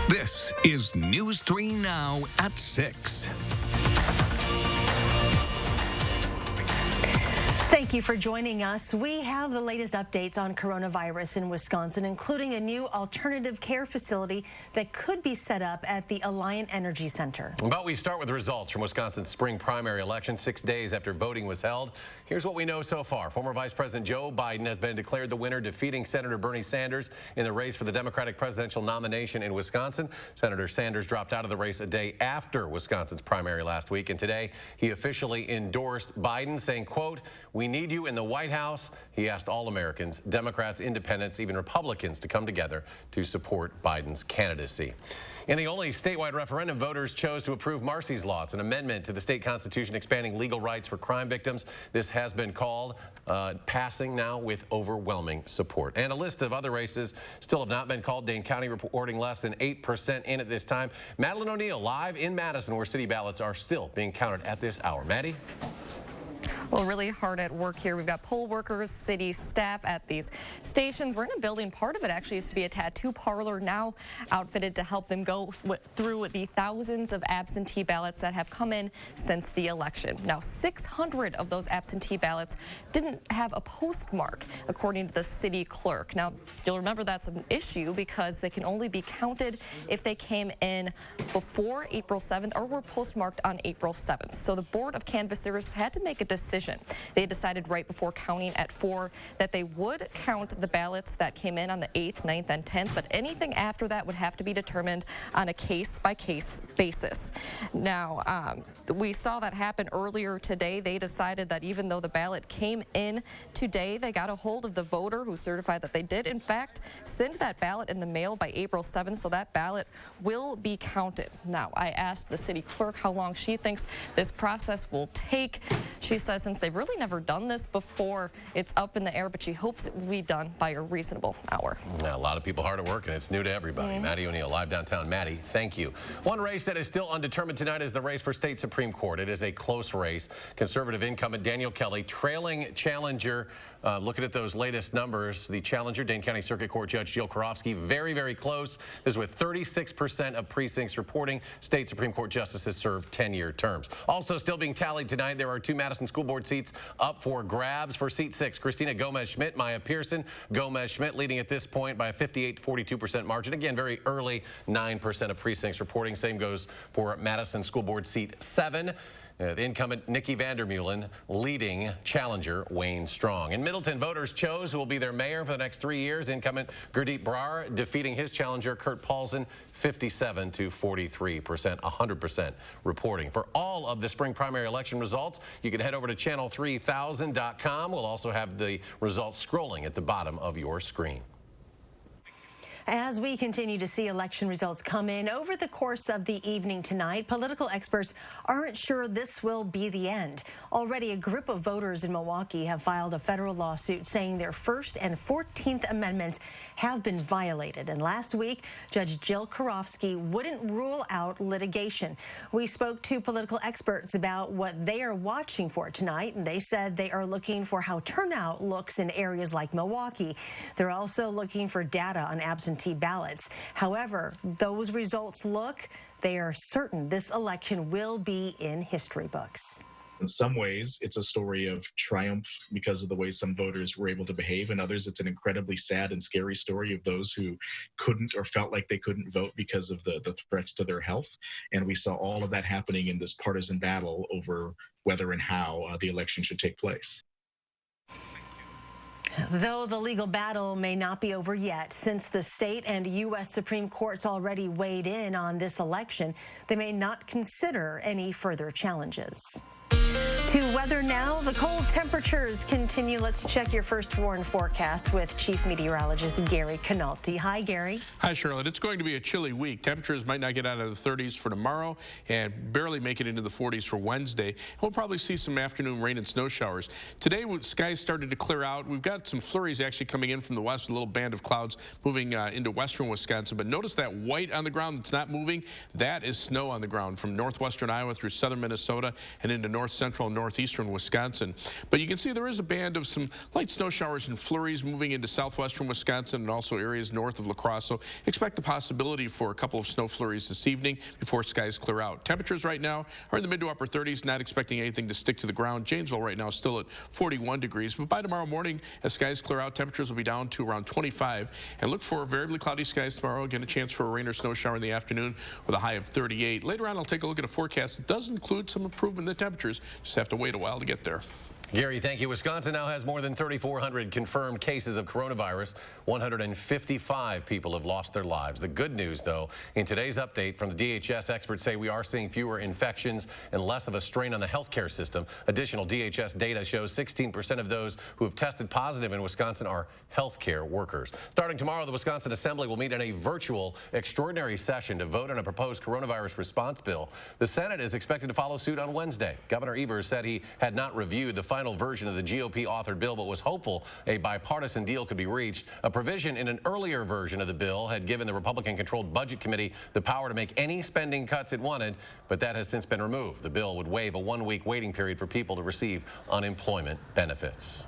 This is News 3 Now at 6. Thank you for joining us. We have the latest updates on coronavirus in Wisconsin, including a new alternative care facility that could be set up at the Alliant Energy Center. But we start with the results from Wisconsin's spring primary election 6 days after voting was held. Here's what we know so far. Former Vice President Joe Biden has been declared the winner, defeating Senator Bernie Sanders in the race for the Democratic presidential nomination in Wisconsin. Senator Sanders dropped out of the race a day after Wisconsin's primary last week, and today he officially endorsed Biden, saying, quote, "We need you in the White House." He asked all Americans, Democrats, independents, even Republicans, to come together to support Biden's candidacy. In the only statewide referendum, voters chose to approve Marsy's Law. It's an amendment to the state constitution expanding legal rights for crime victims. This has been called passing now with overwhelming support. And a list of other races still have not been called. Dane County reporting less than 8% in at this time. Madeline O'Neill live in Madison, where city ballots are still being counted at this hour. Maddie? Well, really hard at work here. We've got poll workers, city staff at these stations. We're in a building. Part of it actually used to be a tattoo parlor, now outfitted to help them go through the thousands of absentee ballots that have come in since the election. Now, 600 of those absentee ballots didn't have a postmark, according to the city clerk. Now, you'll remember that's an issue because they can only be counted if they came in before April 7th or were postmarked on April 7th. So the Board of Canvassers had to make a decision. They decided right before counting at 4 that they would count the ballots that came in on the 8th, 9th, and 10th, but anything after that would have to be determined on a case-by-case basis. Now, we saw that happen earlier today. They decided that even though the ballot came in today, they got a hold of the voter who certified that they did, in fact, send that ballot in the mail by April 7th, so that ballot will be counted. Now, I asked the city clerk how long she thinks this process will take. She says since they've really never done this before, it's up in the air, but she hopes it will be done by a reasonable hour. Yeah, a lot of people hard at work, and it's new to everybody. Maddie O'Neill, live downtown. Maddie, thank you. One race that is still undetermined tonight is the race for state Supreme Court. It is a close race. Conservative incumbent Daniel Kelly trailing challenger. Looking at those latest numbers, the challenger, Dane County Circuit Court Judge Jill Karofsky, very, very close. This is with 36% of precincts reporting state Supreme Court justices serve 10-year terms. Also still being tallied tonight, there are 2 Madison School Board seats up for grabs. For seat 6, Christina Gomez-Schmidt, Maya Pearson. Gomez-Schmidt leading at this point by a 58 to 42% margin. Again, very early, 9% of precincts reporting. Same goes for Madison School Board seat 7. The incumbent Nikki Vandermeulen leading challenger Wayne Strong. In Middleton, voters chose who will be their mayor for the next 3 years. Incumbent Gurdeep Brar defeating his challenger Kurt Paulson 57 to 43%, 100% reporting. For all of the spring primary election results, you can head over to channel3000.com. We'll also have the results scrolling at the bottom of your screen. As we continue to see election results come in over the course of the evening tonight, political experts aren't sure this will be the end. Already, a group of voters in Milwaukee have filed a federal lawsuit saying their First and 14th Amendments have been violated. And last week, Judge Jill Karofsky wouldn't rule out litigation. We spoke to political experts about what they are watching for tonight, and they said they are looking for how turnout looks in areas like Milwaukee. They're also looking for data on absentee ballots. However, those results they are certain this election will be in history books. In some ways, it's a story of triumph because of the way some voters were able to behave. In others, it's an incredibly sad and scary story of those who couldn't or felt like they couldn't vote because of the threats to their health. And we saw all of that happening in this partisan battle over whether and how the election should take place. Though the legal battle may not be over yet, since the state and U.S. Supreme Courts already weighed in on this election, they may not consider any further challenges. To weather now, the cold temperatures continue. Let's check your first warn forecast with Chief Meteorologist Gary Canalti. Hi, Gary. Hi, Charlotte. It's going to be a chilly week. Temperatures might not get out of the 30s for tomorrow and barely make it into the 40s for Wednesday. We'll probably see some afternoon rain and snow showers. Today, skies started to clear out. We've got some flurries actually coming in from the west, a little band of clouds moving into western Wisconsin. But notice that white on the ground that's not moving, that is snow on the ground from northwestern Iowa through southern Minnesota and into north central and north northeastern Wisconsin. But you can see there is a band of some light snow showers and flurries moving into southwestern Wisconsin and also areas north of La Crosse. So expect the possibility for a couple of snow flurries this evening before skies clear out. Temperatures right now are in the mid to upper 30s, not expecting anything to stick to the ground. Janesville right now still at 41 degrees. But by tomorrow morning, as skies clear out, temperatures will be down to around 25. And look for variably cloudy skies tomorrow. Again, a chance for a rain or snow shower in the afternoon with a high of 38. Later on, I'll take a look at a forecast that does include some improvement in the temperatures. Just have to wait a while to get there. Gary, thank you. Wisconsin now has more than 3,400 confirmed cases of coronavirus. 155 people have lost their lives. The good news, though, in today's update from the DHS, experts say we are seeing fewer infections and less of a strain on the healthcare system. Additional DHS data shows 16% of those who have tested positive in Wisconsin are healthcare workers. Starting tomorrow, the Wisconsin Assembly will meet in a virtual extraordinary session to vote on a proposed coronavirus response bill. The Senate is expected to follow suit on Wednesday. Governor Evers said he had not reviewed the final version of the GOP-authored bill, but was hopeful a bipartisan deal could be reached. A provision in an earlier version of the bill had given the Republican-controlled Budget Committee the power to make any spending cuts it wanted, but that has since been removed. The bill would waive a one-week waiting period for people to receive unemployment benefits.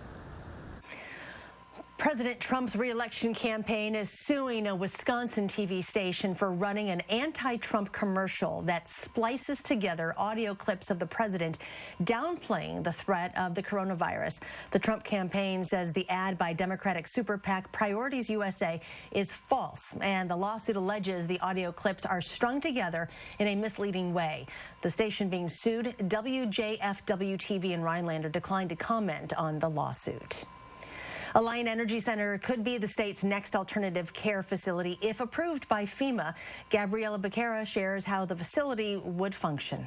President Trump's re-election campaign is suing a Wisconsin TV station for running an anti-Trump commercial that splices together audio clips of the president downplaying the threat of the coronavirus. The Trump campaign says the ad by Democratic super PAC Priorities USA is false, and the lawsuit alleges the audio clips are strung together in a misleading way. The station being sued, WJFW-TV in Rhinelander, declined to comment on the lawsuit. Alliant Energy Center could be the state's next alternative care facility if approved by FEMA. Gabriela Becerra shares how the facility would function.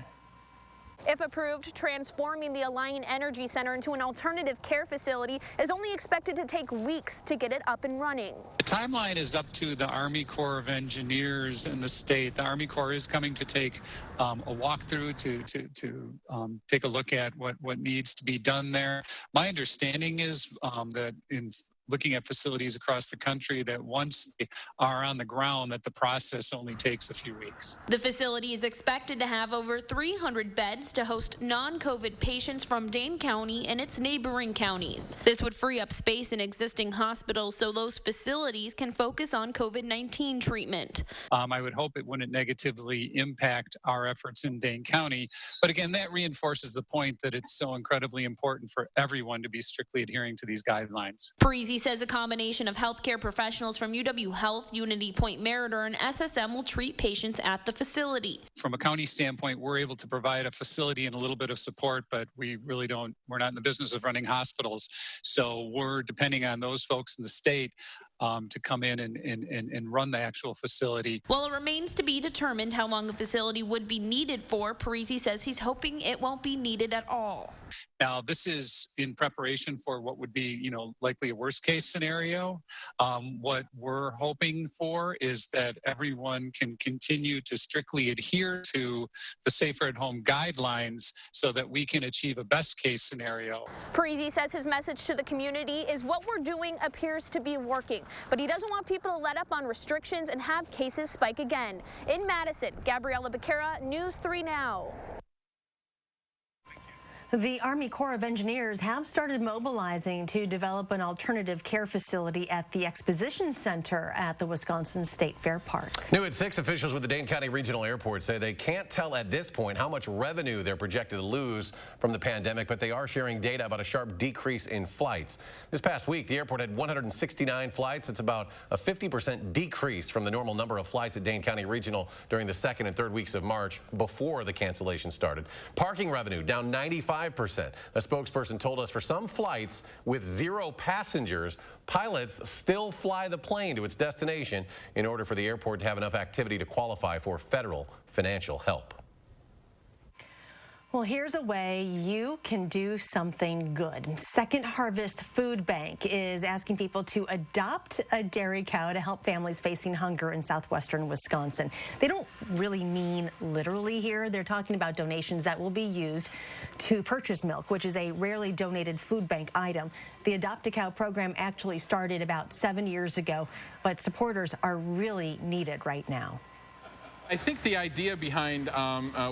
If approved, transforming the Alliant Energy Center into an alternative care facility is only expected to take weeks to get it up and running. The timeline is up to the Army Corps of Engineers and the state. The Army Corps is coming to take a walkthrough to take a look at what needs to be done there. My understanding is that in looking at facilities across the country, that once they are on the ground, that the process only takes a few weeks. The facility is expected to have over 300 beds to host non-COVID patients from Dane County and its neighboring counties. This would free up space in existing hospitals so those facilities can focus on COVID-19 treatment. I would hope it wouldn't negatively impact our efforts in Dane County. But again, that reinforces the point that it's so incredibly important for everyone to be strictly adhering to these guidelines. Parisi says a combination of healthcare professionals from UW Health, Unity Point Meritor, and SSM will treat patients at the facility. From a county standpoint, we're able to provide a facility and a little bit of support, but we're not in the business of running hospitals. So we're depending on those folks in the state to come in and run the actual facility. While it remains to be determined how long the facility would be needed for, Parisi says he's hoping it won't be needed at all. Now, this is in preparation for what would be, likely a worst case scenario. What we're hoping for is that everyone can continue to strictly adhere to the safer at home guidelines so that we can achieve a best case scenario. Parisi says his message to the community is what we're doing appears to be working, but he doesn't want people to let up on restrictions and have cases spike again. In Madison, Gabriela Becerra, News 3 Now. The Army Corps of Engineers have started mobilizing to develop an alternative care facility at the Exposition Center at the Wisconsin State Fair Park. New at 6, officials with the Dane County Regional Airport say they can't tell at this point how much revenue they're projected to lose from the pandemic, but they are sharing data about a sharp decrease in flights. This past week, the airport had 169 flights. It's about a 50% decrease from the normal number of flights at Dane County Regional during the 2nd and 3rd weeks of March before the cancellation started. Parking revenue down 95%. A spokesperson told us for some flights with 0 passengers, pilots still fly the plane to its destination in order for the airport to have enough activity to qualify for federal financial help. Well, here's a way you can do something good. Second Harvest Food Bank is asking people to adopt a dairy cow to help families facing hunger in southwestern Wisconsin. They don't really mean literally here. They're talking about donations that will be used to purchase milk, which is a rarely donated food bank item. The Adopt a Cow program actually started about 7 years ago, but supporters are really needed right now. I think the idea behind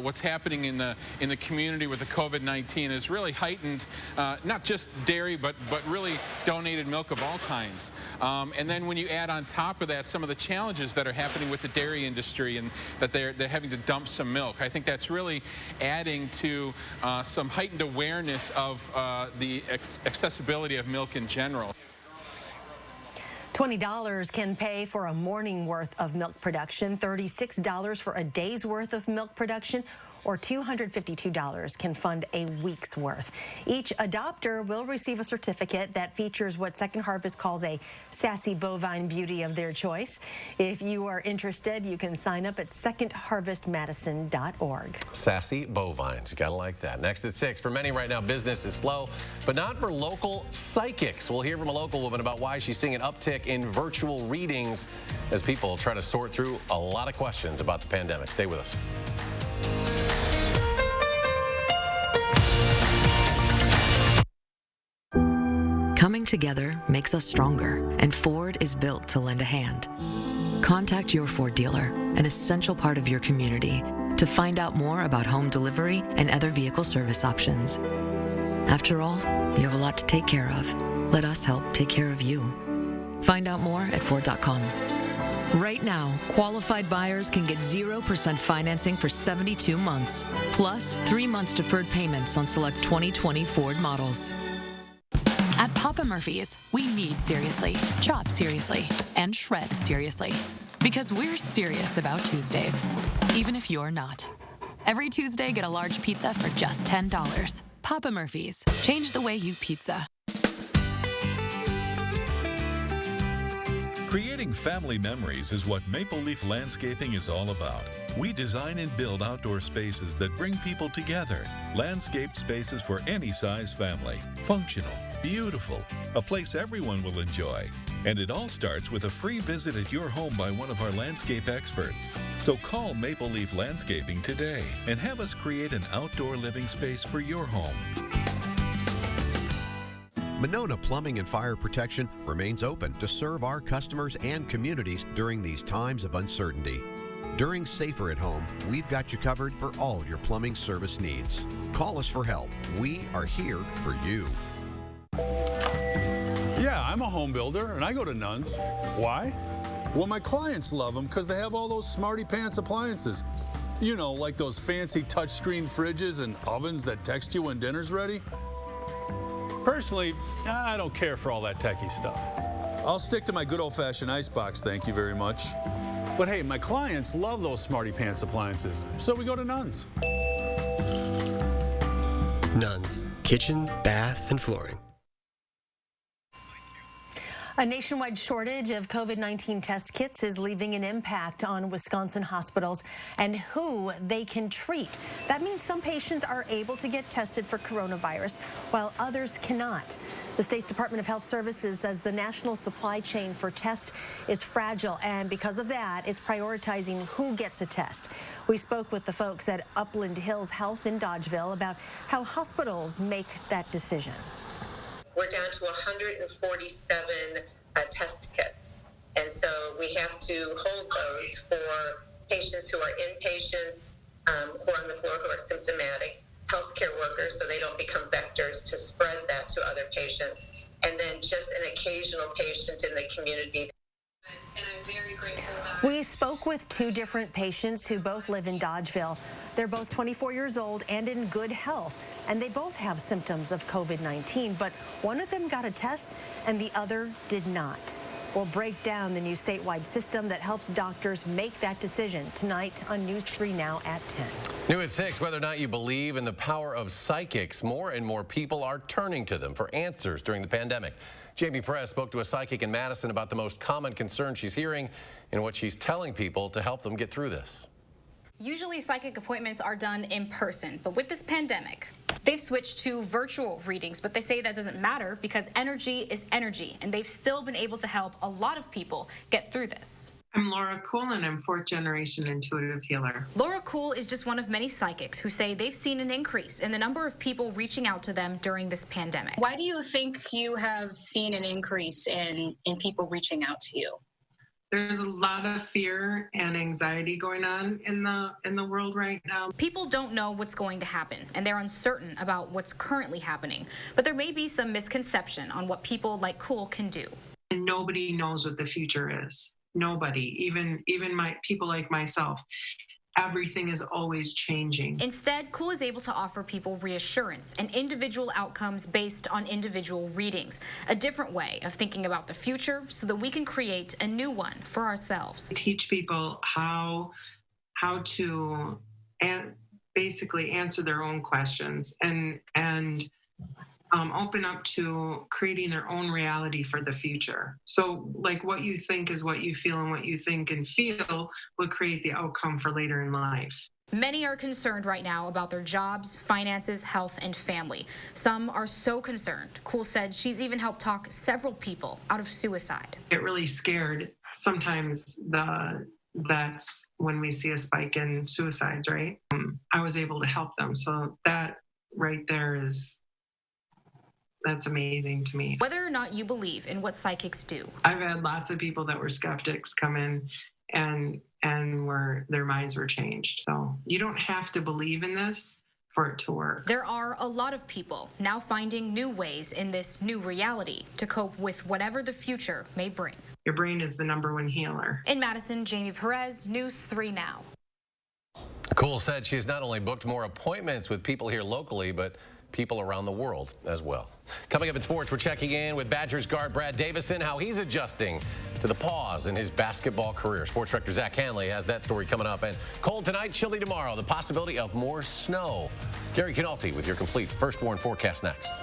what's happening in the community with the COVID-19 is really heightened, not just dairy, but really donated milk of all kinds. And then when you add on top of that some of the challenges that are happening with the dairy industry and that they're having to dump some milk, I think that's really adding to some heightened awareness of the accessibility of milk in general. $20 can pay for a morning worth of milk production, $36 for a day's worth of milk production, or $252 can fund a week's worth. Each adopter will receive a certificate that features what Second Harvest calls a sassy bovine beauty of their choice. If you are interested, you can sign up at secondharvestmadison.org. Sassy bovines, you gotta like that. Next at 6, for many right now, business is slow, but not for local psychics. We'll hear from a local woman about why she's seeing an uptick in virtual readings as people try to sort through a lot of questions about the pandemic. Stay with us. Coming together makes us stronger, and Ford is built to lend a hand. Contact your Ford dealer, an essential part of your community, to find out more about home delivery and other vehicle service options. After all, you have a lot to take care of. Let us help take care of you. Find out more at Ford.com. Right now, qualified buyers can get 0% financing for 72 months, plus 3 months deferred payments on select 2020 Ford models. At Papa Murphy's, we knead seriously, chop seriously, and shred seriously. Because we're serious about Tuesdays, even if you're not. Every Tuesday, get a large pizza for just $10. Papa Murphy's. Change the way you pizza. Creating family memories is what Maple Leaf Landscaping is all about. We design and build outdoor spaces that bring people together. Landscaped spaces for any size family. Functional, beautiful, a place everyone will enjoy. And it all starts with a free visit at your home by one of our landscape experts. So call Maple Leaf Landscaping today and have us create an outdoor living space for your home. Monona Plumbing and Fire Protection remains open to serve our customers and communities during these times of uncertainty. During Safer at Home, we've got you covered for all your plumbing service needs. Call us for help. We are here for you. Yeah, I'm a home builder and I go to Nuns. Why? Well, my clients love them because they have all those smarty pants appliances. You know, like those fancy touchscreen fridges and ovens that text you when dinner's ready. Personally, I don't care for all that techie stuff. I'll stick to my good old-fashioned icebox, thank you very much. But hey, my clients love those smarty pants appliances, so we go to Nuns. Nuns, kitchen, bath, and flooring. A nationwide shortage of COVID-19 test kits is leaving an impact on Wisconsin hospitals and who they can treat. That means some patients are able to get tested for coronavirus, while others cannot. The state's Department of Health Services says the national supply chain for tests is fragile, and because of that, it's prioritizing who gets a test. We spoke with the folks at Upland Hills Health in Dodgeville about how hospitals make that decision. We're down to 147 test kits. And so we have to hold those for patients who are inpatients, who are on the floor, who are symptomatic, healthcare workers, so they don't become vectors to spread that to other patients, and then just an occasional patient in the community. And I'm very grateful that we spoke with two different patients who both live in Dodgeville. They're both 24 years old and in good health, and they both have symptoms of COVID-19, but one of them got a test and the other did not. We'll break down the new statewide system that helps doctors make that decision tonight on News 3 Now at 10. New at 6, whether or not you believe in the power of psychics, more and more people are turning to them for answers during the pandemic. Jamie Perez spoke to a psychic in Madison about the most common concern she's hearing and what she's telling people to help them get through this. Usually psychic appointments are done in person, but with this pandemic, they've switched to virtual readings, but they say that doesn't matter because energy is energy, and they've still been able to help a lot of people get through this. I'm Laura Cool, and I'm 4th generation intuitive healer. Laura Cool is just one of many psychics who say they've seen an increase in the number of people reaching out to them during this pandemic. Why do you think you have seen an increase in people reaching out to you? There's a lot of fear and anxiety going on in the world right now. People don't know what's going to happen, and they're uncertain about what's currently happening. But there may be some misconception on what people like Cool can do. And nobody knows what the future is. Nobody, even people like myself. Everything is always changing. Instead, Cool is able to offer people reassurance and individual outcomes based on individual readings, a different way of thinking about the future so that we can create a new one for ourselves. Teach people how to basically answer their own questions and open up to creating their own reality for the future. So like what you think is what you feel, and what you think and feel will create the outcome for later in life. Many are concerned right now about their jobs, finances, health, and family. Some are so concerned. Cool said she's even helped talk several people out of suicide. Get really scared. Sometimes that's when we see a spike in suicides, right? I was able to help them. So that right there that's amazing to me. Whether or not you believe in what psychics do. I've had lots of people that were skeptics come in and their minds were changed. So you don't have to believe in this for it to work. There are a lot of people now finding new ways in this new reality to cope with whatever the future may bring. Your brain is the #1 healer. In Madison, Jamie Perez, News 3 Now. Cool said she's not only booked more appointments with people here locally, but people around the world as well. Coming up in sports, we're checking in with Badgers guard Brad Davison, how he's adjusting to the pause in his basketball career. Sports director Zach Hanley has that story coming up. And cold tonight, chilly tomorrow, the possibility of more snow. Gary Canalti with your complete First Warn forecast next.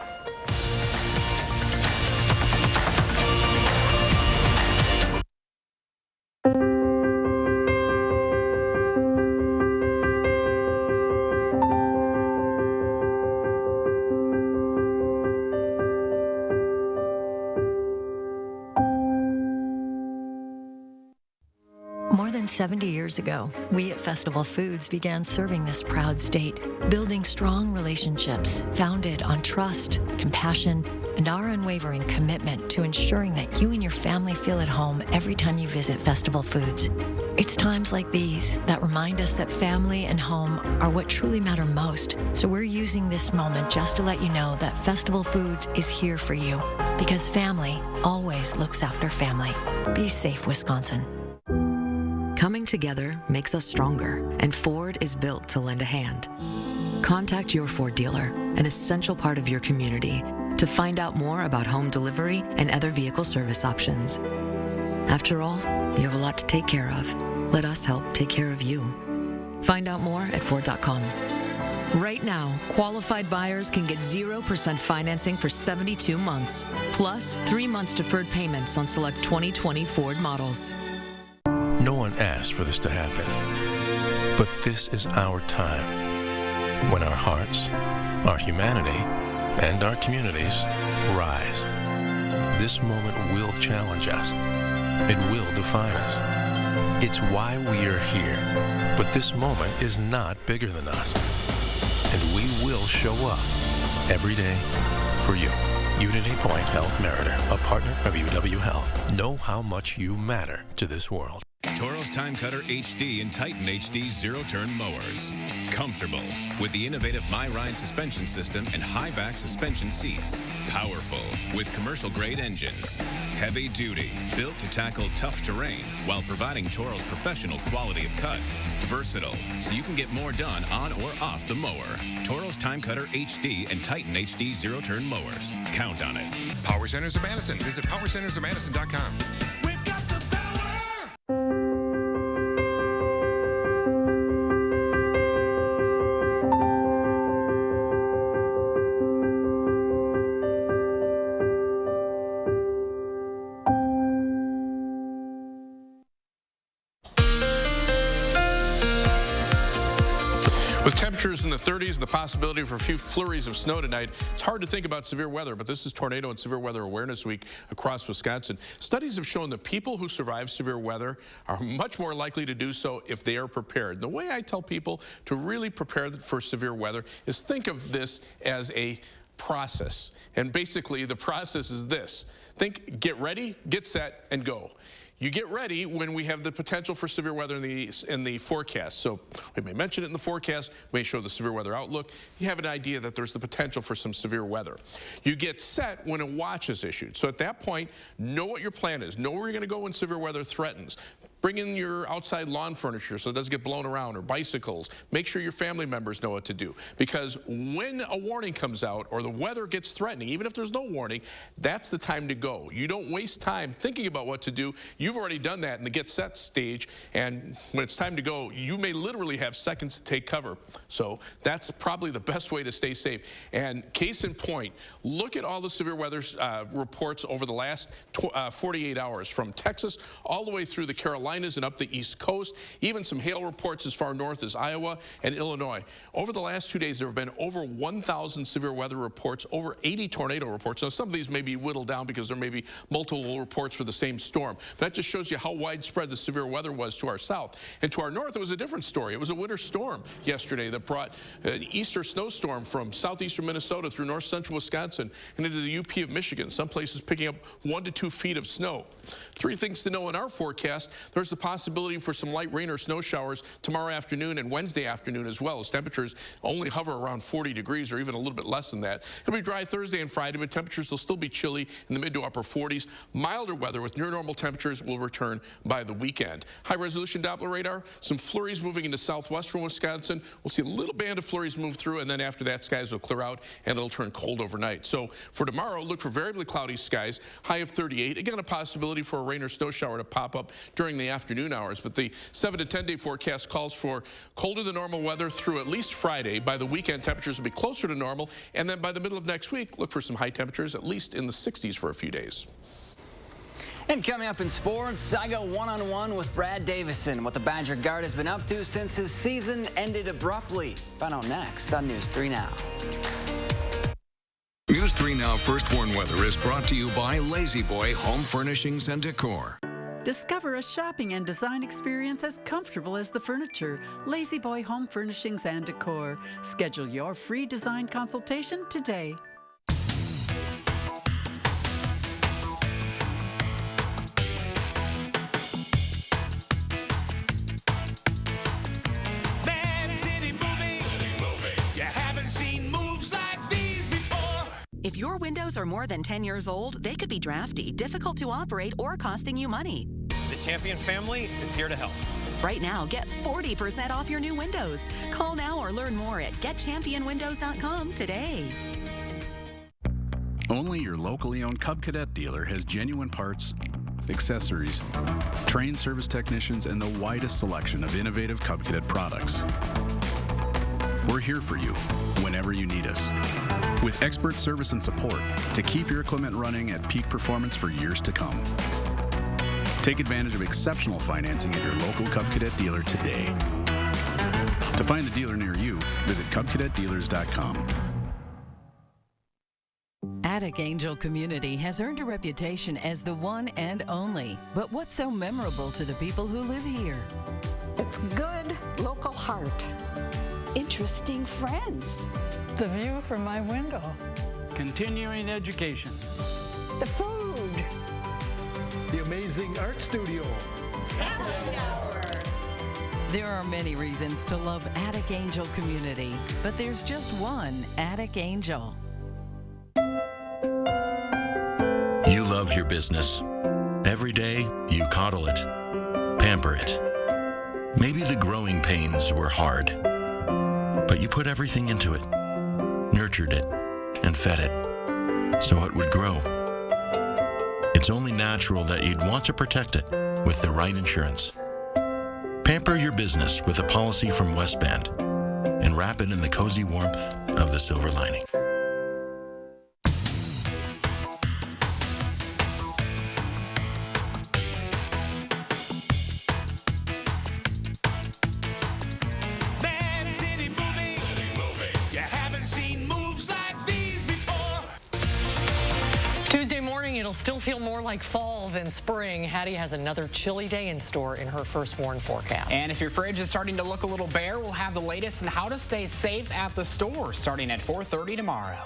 More than 70 years ago, we at Festival Foods began serving this proud state, building strong relationships founded on trust, compassion, and our unwavering commitment to ensuring that you and your family feel at home every time you visit Festival Foods. It's times like these that remind us that family and home are what truly matter most. So we're using this moment just to let you know that Festival Foods is here for you, because family always looks after family. Be safe, Wisconsin. Coming together makes us stronger, and Ford is built to lend a hand. Contact your Ford dealer, an essential part of your community, to find out more about home delivery and other vehicle service options. After all, you have a lot to take care of. Let us help take care of you. Find out more at Ford.com. Right now, qualified buyers can get 0% financing for 72 months, plus 3 months deferred payments on select 2020 Ford models. No one asked for this to happen, but this is our time, when our hearts, our humanity, and our communities rise. This moment will challenge us. It will define us. It's why we are here, but this moment is not bigger than us, and we will show up every day for you. Unity Point Health Meritor, a partner of UW Health. Know how much you matter to this world. Toro's Time Cutter HD and Titan HD zero-turn mowers. Comfortable with the innovative MyRide suspension system and high-back suspension seats. Powerful with commercial-grade engines. Heavy-duty, built to tackle tough terrain while providing Toro's professional quality of cut. Versatile, so you can get more done on or off the mower. Toro's Time Cutter HD and Titan HD zero-turn mowers. Count on it. Power Centers of Madison. Visit powercentersofmadison.com. With temperatures in the 30s and the possibility for a few flurries of snow tonight, it's hard to think about severe weather, but this is Tornado and Severe Weather Awareness Week across Wisconsin. Studies have shown that people who survive severe weather are much more likely to do so if they are prepared. The way I tell people to really prepare for severe weather is think of this as a process. And basically, the process is this. Think, get ready, get set, and go. you get ready when we have the potential for severe weather in the forecast. So we may mention it in the forecast, we may show the severe weather outlook. You have an idea that there's the potential for some severe weather. You get set when a watch is issued. So at that point, know what your plan is. Know where you're going to go when severe weather threatens. Bring in your outside lawn furniture so it doesn't get blown around, or bicycles. Make sure your family members know what to do. Because when a warning comes out or the weather gets threatening, even if there's no warning, that's the time to go. You don't waste time thinking about what to do. You've already done that in the get set stage, and when it's time to go, you may literally have seconds to take cover. So that's probably the best way to stay safe. And case in point, look at all the severe weather reports over the last 48 hours, from Texas all the way through the Carolinas and up the East Coast, even some hail reports as far north as Iowa and Illinois. Over the last 2 days, there have been over 1,000 severe weather reports, over 80 tornado reports. Now, some of these may be whittled down because there may be multiple reports for the same storm. That just shows you how widespread the severe weather was to our south. And to our north, it was a different story. It was a winter storm yesterday that brought an Easter snowstorm from southeastern Minnesota through north central Wisconsin and into the UP of Michigan, some places picking up 1 to 2 feet of snow. 3 things to know in our forecast. There's the possibility for some light rain or snow showers tomorrow afternoon and Wednesday afternoon as well, as temperatures only hover around 40 degrees or even a little bit less than that. It'll be dry Thursday and Friday, but temperatures will still be chilly in the mid to upper 40s. Milder weather with near normal temperatures will return by the weekend. High resolution Doppler radar, some flurries moving into southwestern Wisconsin. We'll see a little band of flurries move through, and then after that, skies will clear out and it'll turn cold overnight. So for tomorrow, look for variably cloudy skies, high of 38. Again, a possibility for a rain or snow shower to pop up during the afternoon hours, but the 7 to 10 day forecast calls for colder than normal weather through at least Friday. By the weekend, temperatures will be closer to normal, and then by the middle of next week, look for some high temperatures, at least in the 60s for a few days. And coming up in sports, I go one-on-one with Brad Davison, what the Badger Guard has been up to since his season ended abruptly. Find out next on News 3 Now. News 3 Now First Warn Weather is brought to you by Lazy Boy Home Furnishings and Decor. Discover a shopping and design experience as comfortable as the furniture. Lazy Boy Home Furnishings and Decor. Schedule your free design consultation today. If your windows are more than 10 years old, they could be drafty, difficult to operate, or costing you money. The Champion family is here to help. Right now, get 40% off your new windows. Call now or learn more at getchampionwindows.com today. Only your locally owned Cub Cadet dealer has genuine parts, accessories, trained service technicians, and the widest selection of innovative Cub Cadet products. We're here for you whenever you need us, with expert service and support to keep your equipment running at peak performance for years to come. Take advantage of exceptional financing at your local Cub Cadet dealer today. To find the dealer near you, visit CubCadetDealers.com. Attic Angel Community has earned a reputation as the one and only. But what's so memorable to the people who live here? It's good local heart. Interesting friends. The view from my window. Continuing education. The food. The amazing art studio. Happy hour. There are many reasons to love Attic Angel Community, but there's just one Attic Angel. You love your business. Every day, you coddle it, pamper it. Maybe the growing pains were hard, but you put everything into it, nurtured it, and fed it, so it would grow. It's only natural that you'd want to protect it with the right insurance. Pamper your business with a policy from Westband and wrap it in the cozy warmth of the silver lining. It'll still feel more like fall than spring. Hattie has another chilly day in store in her First Warn forecast. And if your fridge is starting to look a little bare, we'll have the latest on how to stay safe at the store starting at 4:30 tomorrow.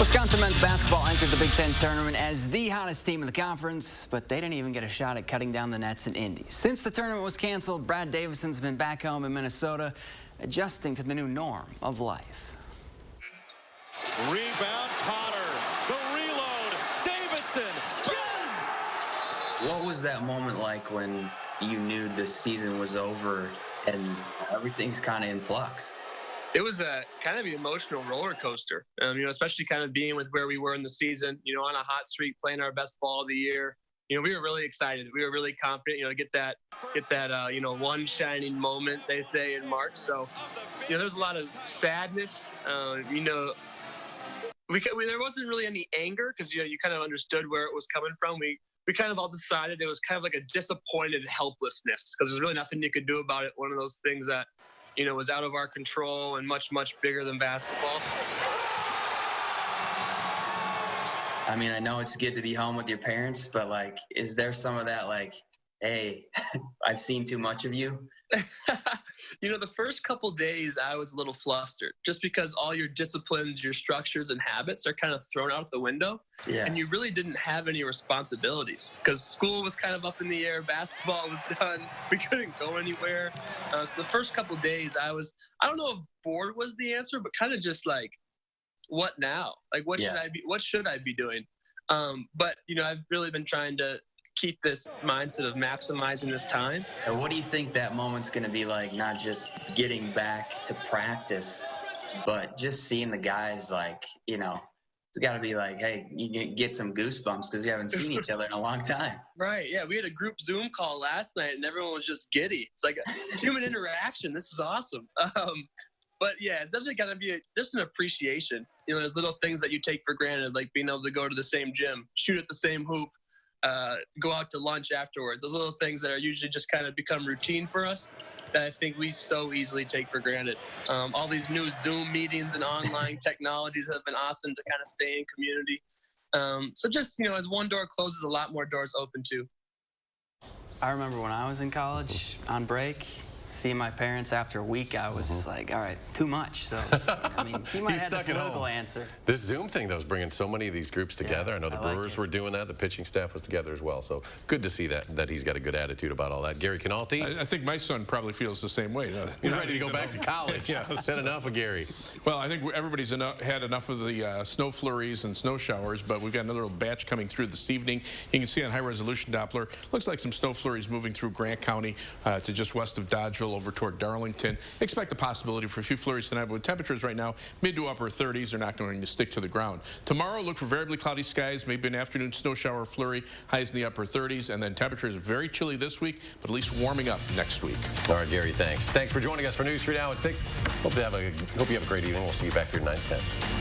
Wisconsin men's basketball entered the Big Ten tournament as the hottest team in the conference, but they didn't even get a shot at cutting down the nets in Indy. Since the tournament was canceled, Brad Davison's been back home in Minnesota, adjusting to the new norm of life. Rebound, Potter. The reload. Davison. Yes! What was that moment like when you knew the season was over and everything's kind of in flux? It was a kind of an emotional roller coaster, especially kind of being with where we were in the season, on a hot streak, playing our best ball of the year. We were really excited. We were really confident, to get that, one shining moment, they say, in March. So, there's a lot of sadness. There wasn't really any anger because, you kind of understood where it was coming from. We kind of all decided it was kind of like a disappointed helplessness because there's really nothing you could do about it. One of those things that, was out of our control and much, much bigger than basketball. I mean, I know it's good to be home with your parents, but, is there some of that, hey, I've seen too much of you? The first couple days I was a little flustered just because all your disciplines, your structures and habits are kind of thrown out the window. Yeah. And you really didn't have any responsibilities because school was kind of up in the air. Basketball was done. We couldn't go anywhere. So the first couple days I don't know if bored was the answer, but kind of just what now? What should I be doing? But I've really been trying to keep this mindset of maximizing this time. And what do you think that moment's going to be like, not just getting back to practice, but just seeing the guys it's got to be hey, you get some goosebumps because you haven't seen each other in a long time. Right, yeah, we had a group Zoom call last night and everyone was just giddy. It's like a human interaction. This is awesome. But yeah, it's definitely got to be just an appreciation. There's little things that you take for granted, like being able to go to the same gym, shoot at the same hoop, go out to lunch afterwards. Those little things that are usually just kind of become routine for us that I think we so easily take for granted. All these new Zoom meetings and online technologies have been awesome to kind of stay in community. So just, as one door closes, a lot more doors open too. I remember when I was in college on break, seeing my parents after a week, I was all right, too much. So, I mean, he might have had the political answer. This Zoom thing, though, is bringing so many of these groups together. I know the Brewers were doing that. The pitching staff was together as well. So good to see that he's got a good attitude about all that. Gary Canalti? I think my son probably feels the same way. He's ready to go back to college. Yes. Had enough of Gary. Well, I think everybody's had enough of the snow flurries and snow showers, but we've got another little batch coming through this evening. You can see on high-resolution Doppler, looks like some snow flurries moving through Grant County to just west of Dodgeville over toward Darlington. Expect a possibility for a few flurries tonight, but with temperatures right now, mid to upper 30s, they're not going to stick to the ground. Tomorrow, look for variably cloudy skies, maybe an afternoon snow shower flurry, highs in the upper 30s, and then temperatures very chilly this week, but at least warming up next week. All right, Gary, thanks. Thanks for joining us for News 3 Now at 6. Hope you have a great evening. We'll see you back here at 9 10.